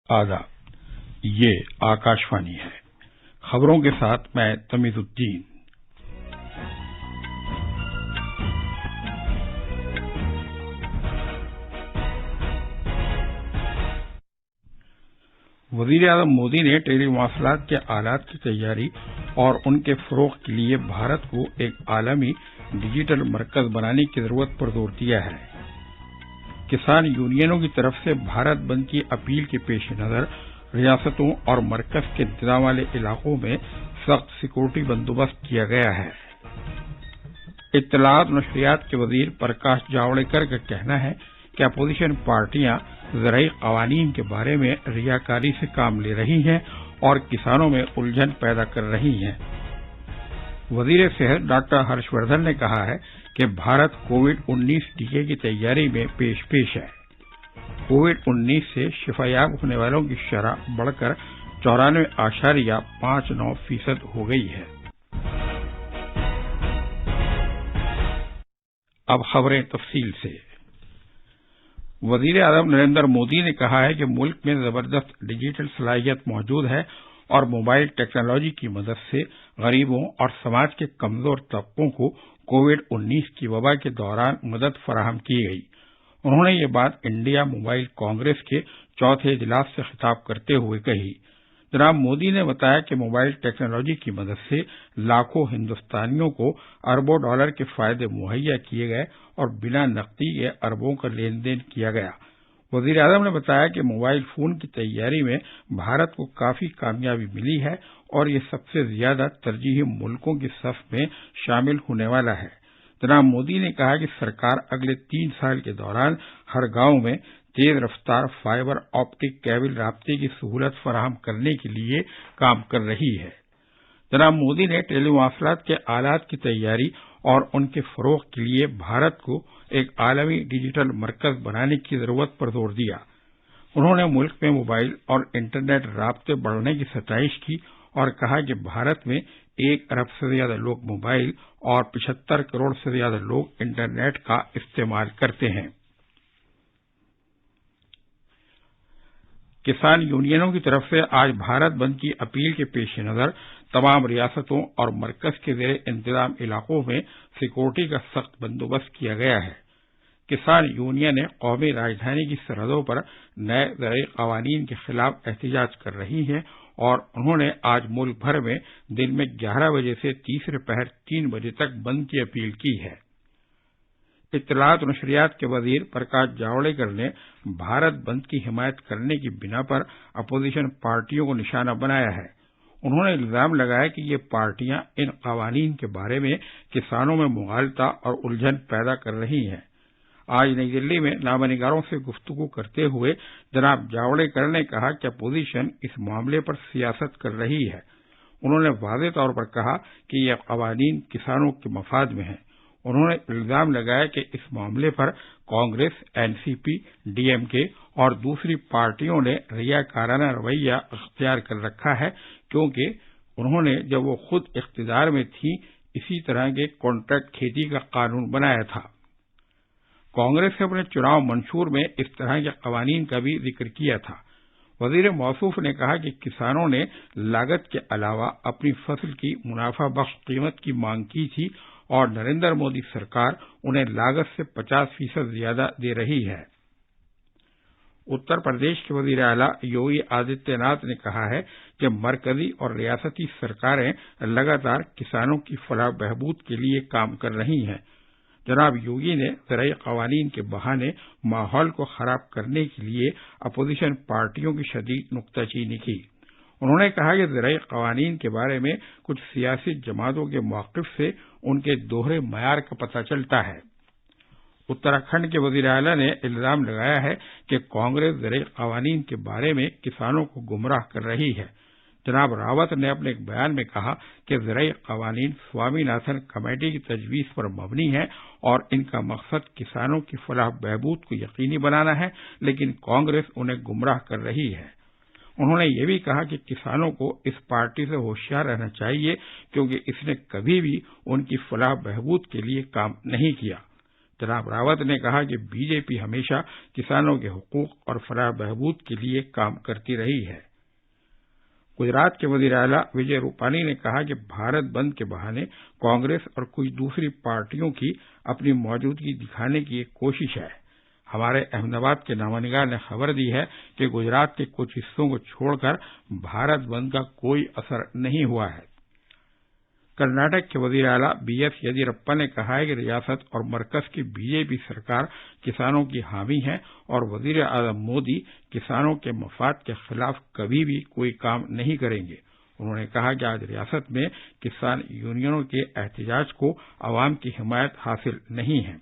آداب، یہ آکاشوانی ہے۔ خبروں کے ساتھ میں تمیز الدین۔ وزیر اعظم مودی نے ٹیلی مواصلات کے آلات کی تیاری اور ان کے فروغ کے لیے بھارت کو ایک عالمی ڈیجیٹل مرکز بنانے کی ضرورت پر زور دیا ہے۔ کسان یونینوں کی طرف سے بھارت بند کی اپیل کے پیش نظر ریاستوں اور مرکز کے انتظام والے علاقوں میں سخت سیکورٹی بندوبست کیا گیا ہے۔ اطلاعات و نشریات کے وزیر پرکاش جاوڑیکر کا کہنا ہے کہ اپوزیشن پارٹیاں زرعی قوانین کے بارے میں ریاکاری سے کام لے رہی ہیں اور کسانوں میں الجھن پیدا کر رہی ہیں۔ وزیر صحت ڈاکٹر ہرش وردھن نے کہا ہے کہ بھارت کووڈ-19 ٹیکے کی تیاری میں پیش ہے۔ کووڈ-19 سے شفا یاب ہونے والوں کی شرح بڑھ کر 94.59% ہو گئی ہے۔ اب خبریں تفصیل سے۔ وزیر اعظم نریندر مودی نے کہا ہے کہ ملک میں زبردست ڈیجیٹل صلاحیت موجود ہے اور موبائل ٹیکنالوجی کی مدد سے غریبوں اور سماج کے کمزور طبقوں کو کووڈ-19 کی وبا کے دوران مدد فراہم کی گئی۔ انہوں نے یہ بات انڈیا موبائل کانگریس کے چوتھے اجلاس سے خطاب کرتے ہوئے کہی۔ جناب مودی نے بتایا کہ موبائل ٹیکنالوجی کی مدد سے لاکھوں ہندوستانیوں کو اربوں ڈالر کے فائدے مہیا کیے گئے اور بنا نقدی کے اربوں کا لین دین کیا گیا۔ وزیر اعظم نے بتایا کہ موبائل فون کی تیاری میں بھارت کو کافی کامیابی ملی ہے اور یہ سب سے زیادہ ترجیحی ملکوں کی صف میں شامل ہونے والا ہے۔ جناب مودی نے کہا کہ سرکار اگلے 3 سال کے دوران ہر گاؤں میں تیز رفتار فائبر آپٹک کیبل رابطے کی سہولت فراہم کرنے کے لیے کام کر رہی ہے۔ جناب مودی نے ٹیلی مواصلات کے آلات کی تیاری اور ان کے فروغ کے لیے بھارت کو ایک عالمی ڈیجیٹل مرکز بنانے کی ضرورت پر زور دیا۔ انہوں نے ملک میں موبائل اور انٹرنیٹ رابطے بڑھنے کی ستائش کی اور کہا کہ بھارت میں 1 ارب سے زیادہ لوگ موبائل اور 75 کروڑ سے زیادہ لوگ انٹرنیٹ کا استعمال کرتے ہیں۔ کسان یونینوں کی طرف سے آج بھارت بند کی اپیل کے پیش نظر تمام ریاستوں اور مرکز کے زیر انتظام علاقوں میں سیکورٹی کا سخت بندوبست کیا گیا ہے۔ کسان یونین نے قومی راجدھانی کی سرحدوں پر نئے زرعی قوانین کے خلاف احتجاج کر رہی ہیں اور انہوں نے آج ملک بھر میں دن میں 11 بجے سے تیسرے پہر 3 بجے تک بند کی اپیل کی ہے۔ اطلاعات و نشریات کے وزیر پرکاش جاوڑیکر نے بھارت بند کی حمایت کرنے کی بنا پر اپوزیشن پارٹیوں کو نشانہ بنایا ہے۔ انہوں نے الزام لگایا کہ یہ پارٹیاں ان قوانین کے بارے میں کسانوں میں مغالطہ اور الجھن پیدا کر رہی ہیں۔ آج نئی دلی میں نامہ نگاروں سے گفتگو کرتے ہوئے جناب جاوڑیکر نے کہا کہ اپوزیشن اس معاملے پر سیاست کر رہی ہے۔ انہوں نے واضح طور پر کہا کہ یہ قوانین کسانوں کے مفاد میں ہیں۔ انہوں نے الزام لگایا کہ اس معاملے پر کانگریس، NCP، DMK اور دوسری پارٹیوں نے ریاکارانہ رویہ اختیار کر رکھا ہے کیونکہ انہوں نے جب وہ خود اقتدار میں تھی اسی طرح کے کانٹریکٹ کھیتی کا قانون بنایا تھا۔ کانگریس نے اپنے چناؤ منشور میں اس طرح کے قوانین کا بھی ذکر کیا تھا۔ وزیر موصوف نے کہا کہ کسانوں نے لاگت کے علاوہ اپنی فصل کی منافع بخش قیمت کی مانگ کی تھی اور نریندر مودی سرکار انہیں لاگت سے 50% زیادہ دے رہی ہے۔ اتر پردیش کے وزیر اعلیٰ یوگی آدتیہ ناتھ نے کہا ہے کہ مرکزی اور ریاستی سرکاریں لگاتار کسانوں کی فلاح بہبود کے لیے کام کر رہی ہیں۔ جناب یوگی نے زرعی قوانین کے بہانے ماحول کو خراب کرنے کے لیے اپوزیشن پارٹیوں کی شدید نکتہ چینی کی۔ انہوں نے کہا کہ زرعی قوانین کے بارے میں کچھ سیاسی جماعتوں کے موقف سے ان کے دوہرے معیار کا پتہ چلتا ہے۔ اتراکھنڈ کے وزیر اعلیٰ نے الزام لگایا ہے کہ کانگریس زرعی قوانین کے بارے میں کسانوں کو گمراہ کر رہی ہے۔ جناب راوت نے اپنے ایک بیان میں کہا کہ زرعی قوانین سوامی ناتھن کمیٹی کی تجویز پر مبنی ہے اور ان کا مقصد کسانوں کی فلاح بہبود کو یقینی بنانا ہے، لیکن کانگریس انہیں گمراہ کر رہی ہے۔ انہوں نے یہ بھی کہا کہ کسانوں کو اس پارٹی سے ہوشیار رہنا چاہیے کیونکہ اس نے کبھی بھی ان کی فلاح بہبود کے لیے کام نہیں کیا۔ جناب راوت نے کہا کہ بی جے پی ہمیشہ کسانوں کے حقوق اور فلاح بہبود کے لیے کام کرتی رہی ہے۔ گجرات کے وزیر اعلیٰ وجے روپانی نے کہا کہ بھارت بند کے بہانے کانگریس اور کچھ دوسری پارٹیوں کی اپنی موجودگی دکھانے کی ایک کوشش ہے۔ ہمارے احمد آباد کے نامہ نگار نے خبر دی ہے کہ گجرات کے کچھ حصوں کو چھوڑ کر بھارت بند کا کوئی اثر نہیں ہوا ہے۔ کرناٹک کے وزیر اعلیٰ بی ایس یڈیورپا نے کہا ہے کہ ریاست اور مرکز کی بی جے پی سرکار کسانوں کی حامی ہے اور وزیر اعظم مودی کسانوں کے مفاد کے خلاف کبھی بھی کوئی کام نہیں کریں گے۔ انہوں نے کہا کہ آج ریاست میں کسان یونینوں کے احتجاج کو عوام کی حمایت حاصل نہیں ہے۔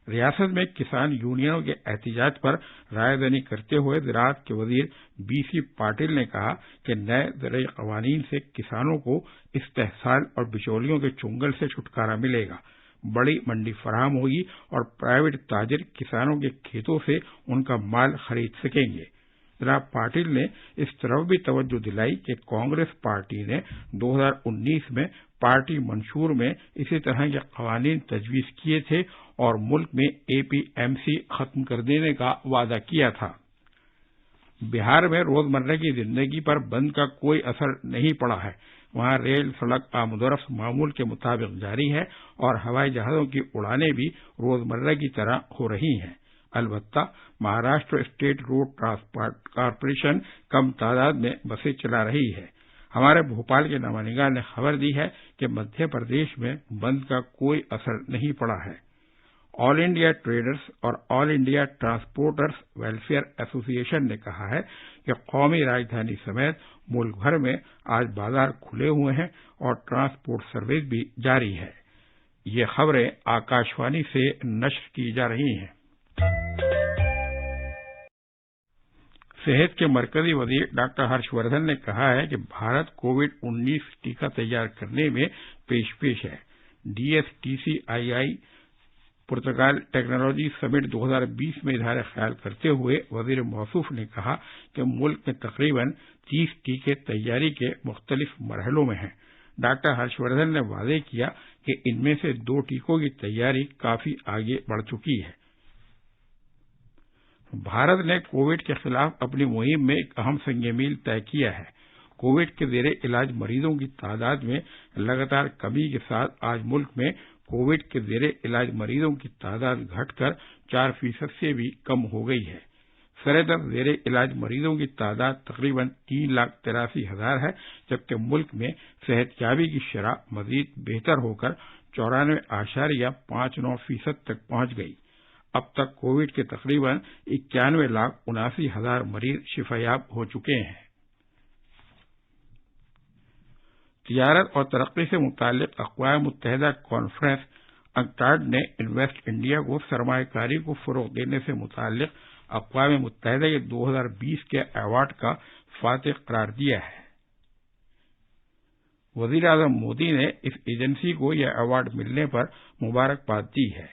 ریاست میں کسان یونینوں کے احتجاج پر رائے دہی کرتے ہوئے زراعت کے وزیر بی سی پاٹل نے کہا کہ نئے زرعی قوانین سے کسانوں کو استحصال اور بچولیوں کے چنگل سے چھٹکارا ملے گا، بڑی منڈی فراہم ہوگی اور پرائیویٹ تاجر کسانوں کے کھیتوں سے ان کا مال خرید سکیں گے۔ جناب پاٹل نے اس طرف بھی توجہ دلائی کہ کانگریس پارٹی نے 2019 میں پارٹی منشور میں اسی طرح کے قوانین تجویز کیے تھے اور ملک میں اے پی ایم سی ختم کر دینے کا وعدہ کیا تھا۔ بہار میں روزمرہ کی زندگی پر بند کا کوئی اثر نہیں پڑا ہے۔ وہاں ریل، سڑک آمد و رفت معمول کے مطابق جاری ہے اور ہوائی جہازوں کی اڑانیں بھی روزمرہ کی طرح ہو رہی ہیں۔ البتہ Maharashtra state road transport corporation کم تعداد میں بسیں چلا رہی ہے۔ ہمارے بھوپال کے نامہ نگار نے خبر دی ہے کہ مدھیہ پردیش میں بند کا کوئی اثر نہیں پڑا ہے۔ آل انڈیا ٹریڈرز اور آل انڈیا ٹرانسپورٹرز ویلفیئر ایسوسی ایشن نے کہا ہے کہ قومی راجدھانی سمیت ملک بھر میں آج بازار کھلے ہوئے ہیں اور ٹرانسپورٹ سروس بھی جاری ہے۔ یہ خبریں آکاش وانی سے نشر کی جا رہی ہیں۔ صحت کے مرکزی وزیر ڈاکٹر ہرش وردھن نے کہا ہے کہ بھارت کووڈ-19 ٹیکہ تیار کرنے میں پیش ہے۔ ڈی ایس ٹی سی آئی آئی پرتگال ٹیکنالوجی سمٹ 2020 میں اظہار خیال کرتے ہوئے وزیر موصوف نے کہا کہ ملک میں تقریباً 30 ٹیکے تیاری کے مختلف مرحلوں میں ہیں۔ ڈاکٹر ہرش وردھن نے واضح کیا کہ ان میں سے 2 ٹیکوں کی تیاری کافی آگے بڑھ چکی ہے۔ بھارت نے کووڈ کے خلاف اپنی مہم میں ایک اہم سنگ میل طے کیا ہے۔ کووڈ کے زیر علاج مریضوں کی تعداد میں لگاتار کمی کے ساتھ آج ملک میں کووڈ کے زیر علاج مریضوں کی تعداد گھٹ کر 4% سے بھی کم ہو گئی ہے۔ سر درد زیر علاج مریضوں کی تعداد تقریباً 3,83,000 ہے، جبکہ ملک میں صحت یابی کی شرح مزید بہتر ہو کر 94.59% تک پہنچ گئی۔ اب تک کووڈ کے تقریباً 91,79,000 مریض شفا یاب ہو چکے ہیں۔ تجارت اور ترقی سے متعلق اقوام متحدہ کانفرنس انکٹاڈ نے انویسٹ انڈیا کو سرمایہ کاری کو فروغ دینے سے متعلق اقوام متحدہ کے 2020 کے ایوارڈ کا فاتح قرار دیا ہے۔ وزیر اعظم مودی نے اس ایجنسی کو یہ ایوارڈ ملنے پر مبارکباد دی ہے۔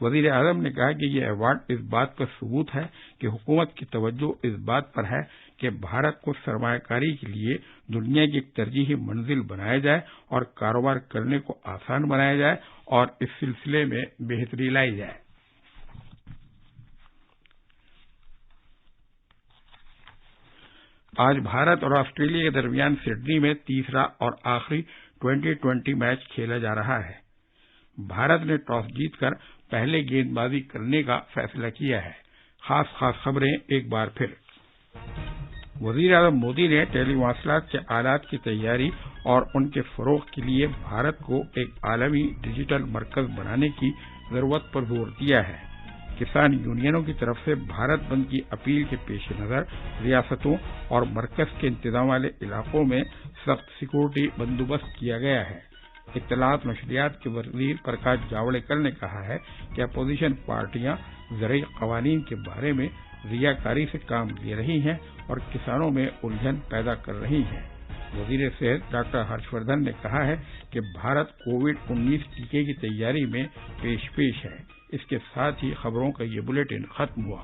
وزیر اعظم نے کہا کہ یہ ایوارڈ اس بات کا ثبوت ہے کہ حکومت کی توجہ اس بات پر ہے کہ بھارت کو سرمایہ کاری کے لیے دنیا کی ایک ترجیحی منزل بنایا جائے اور کاروبار کرنے کو آسان بنایا جائے اور اس سلسلے میں بہتری لائی جائے۔ آج بھارت اور آسٹریلیا کے درمیان سڈنی میں تیسرا اور آخری ٹی20 میچ کھیلا جا رہا ہے۔ بھارت نے ٹاس جیت کر پہلے گیند بازی کرنے کا فیصلہ کیا ہے۔ خاص خبریں ایک بار پھر۔ وزیر اعظم مودی نے ٹیلی مواصلات کے آلات کی تیاری اور ان کے فروغ کے لیے بھارت کو ایک عالمی ڈیجیٹل مرکز بنانے کی ضرورت پر زور دیا ہے۔ کسان یونینوں کی طرف سے بھارت بند کی اپیل کے پیش نظر ریاستوں اور مرکز کے انتظام والے علاقوں میں سخت سیکورٹی بندوبست کیا گیا ہے۔ اطلاعات و نشریات کے وزیر پرکاش جاوڑیکر نے کہا ہے کہ اپوزیشن پارٹیاں زرعی قوانین کے بارے میں ریاکاری سے کام لے رہی ہیں اور کسانوں میں الجھن پیدا کر رہی ہیں۔ وزیر صحت ڈاکٹر ہرش وردھن نے کہا ہے کہ بھارت کووڈ-19 ٹیکے کی تیاری میں پیش ہے۔ اس کے ساتھ ہی خبروں کا یہ بلیٹن ختم ہوا۔